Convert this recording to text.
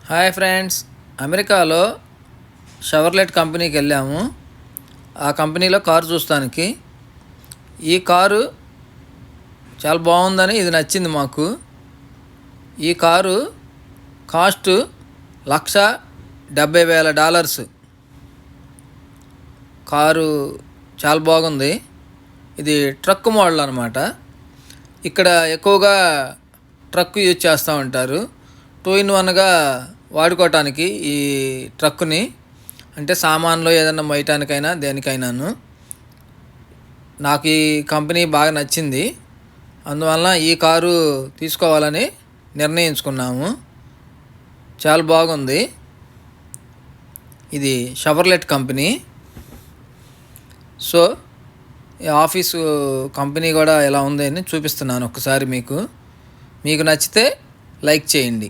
Hi friends, అమెరికాలో Chevrolet కంపెనీకి వెళ్ళాము. ఆ కంపెనీలో కారు చూస్తానికి. ఈ కారు చాలా బాగుందని ఇది నచ్చింది మాకు. ఈ కారు కాస్ట్ $170,000. కారు చాలా బాగుంది. ఇది ట్రక్ మోడల్ అనమాట. ఇక్కడ ఎక్కువగా ట్రక్ యూజ్ చేస్తూ ఉంటారు. 2-in-1గా వాడుకోవటానికి ఈ ట్రక్కుని, అంటే సామాన్లు ఏదైనా మోయటానికైనా దేనికైనాను. నాకు ఈ కంపెనీ బాగా నచ్చింది. అందువలన ఈ కారు తీసుకోవాలని నిర్ణయించుకున్నాము. చాలా బాగుంది. ఇది షవర్లెట్ కంపెనీ. సో ఈ ఆఫీసు కంపెనీ కూడా ఎలా ఉంది అని చూపిస్తున్నాను ఒకసారి మీకు నచ్చితే లైక్ చేయండి.